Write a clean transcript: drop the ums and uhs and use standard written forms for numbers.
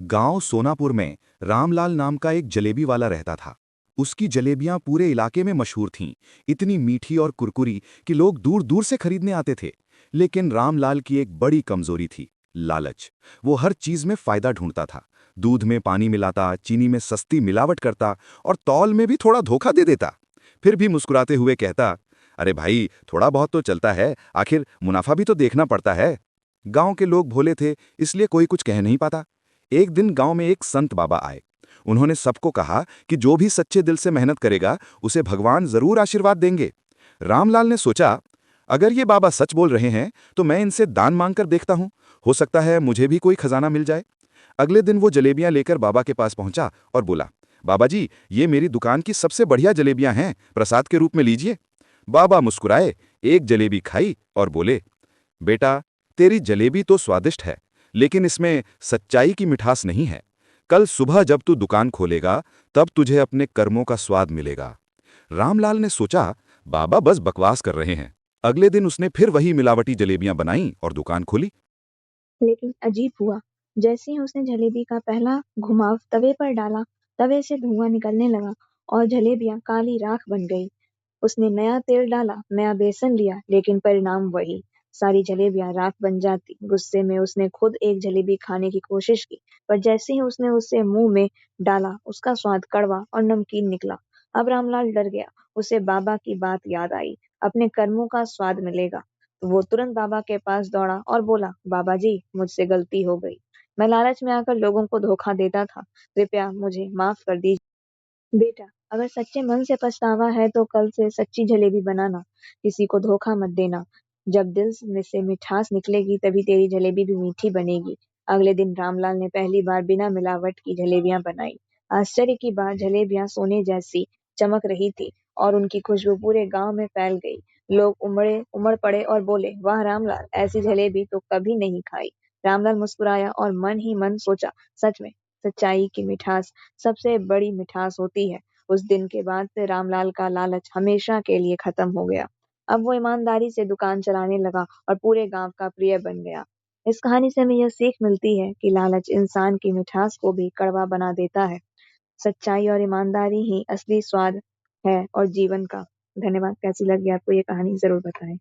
गांव सोनापुर में रामलाल नाम का एक जलेबी वाला रहता था। उसकी जलेबियां पूरे इलाके में मशहूर थीं, इतनी मीठी और कुरकुरी कि लोग दूर दूर से खरीदने आते थे। लेकिन रामलाल की एक बड़ी कमजोरी थी, लालच। वो हर चीज में फायदा ढूंढता था। दूध में पानी मिलाता, चीनी में सस्ती मिलावट करता और तौल में भी थोड़ा धोखा दे देता। फिर भी मुस्कुराते हुए कहता, अरे भाई, थोड़ा बहुत तो चलता है, आखिर मुनाफा भी तो देखना पड़ता है। गांव के लोग भोले थे, इसलिए कोई कुछ कह नहीं पाता। एक दिन गांव में एक संत बाबा आए। उन्होंने सबको कहा कि जो भी सच्चे दिल से मेहनत करेगा उसे भगवान जरूर आशीर्वाद देंगे। रामलाल ने सोचा, अगर ये बाबा सच बोल रहे हैं तो मैं इनसे दान मांगकर देखता हूं, हो सकता है मुझे भी कोई खजाना मिल जाए। अगले दिन वो जलेबियां लेकर बाबा के पास पहुंचा और बोला, बाबा जी, ये मेरी दुकान की सबसे बढ़िया जलेबियां हैं, प्रसाद के रूप में लीजिए। बाबा मुस्कुराए, एक जलेबी खाई और बोले, बेटा, तेरी जलेबी तो स्वादिष्ट है, लेकिन इसमें सच्चाई की मिठास नहीं है। कल सुबह जब तू दुकान खोलेगा, तब तुझे अपने कर्मों का स्वाद मिलेगा। रामलाल ने सोचा, बाबा बस बकवास कर रहे हैं। अगले दिन उसने फिर वही मिलावटी जलेबियां बनाई और दुकान खोली। लेकिन अजीब हुआ। जैसे ही उसने जलेबी का पहला घुमाव तवे पर डाला, तवे से धुआं निकलने लगा और जलेबियां काली राख बन गई। उसने नया तेल डाला, नया बेसन लिया, लेकिन परिणाम वही। सारी जलेबियां राख बन जाती। गुस्से में उसने खुद एक जलेबी खाने की कोशिश की, पर जैसे ही उसने उसे मुंह में डाला, उसका स्वाद कड़वा और नमकीन निकला। अब रामलाल डर गया। उसे बाबा की बात याद आई, अपने कर्मों का स्वाद मिलेगा। तो वो तुरंत बाबा के पास दौड़ा और बोला, बाबा जी, मुझसे गलती हो गई। मैं लालच में आकर लोगों को धोखा देता था। कृपया मुझे माफ कर दीजिए। बेटा, अगर सच्चे मन से पछतावा है तो कल से सच्ची जलेबी बनाना, किसी को धोखा मत देना। जब दिल में से मिठास निकलेगी तभी तेरी जलेबी भी मीठी बनेगी। अगले दिन रामलाल ने पहली बार बिना मिलावट की जलेबियां बनाई। आश्चर्य की बात, जलेबियां सोने जैसी चमक रही थी और उनकी खुशबू पूरे गांव में फैल गई। लोग उमड़ पड़े और बोले, वाह रामलाल, ऐसी जलेबी तो कभी नहीं खाई। रामलाल मुस्कुराया और मन ही मन सोचा, सच में सच्चाई की मिठास सबसे बड़ी मिठास होती है। उस दिन के बाद से रामलाल का लालच हमेशा के लिए खत्म हो गया। अब वो ईमानदारी से दुकान चलाने लगा और पूरे गांव का प्रिय बन गया। इस कहानी से हमें यह सीख मिलती है कि लालच इंसान की मिठास को भी कड़वा बना देता है। सच्चाई और ईमानदारी ही असली स्वाद है और जीवन का। धन्यवाद। कैसी लगी आपको ये कहानी, जरूर बताएं।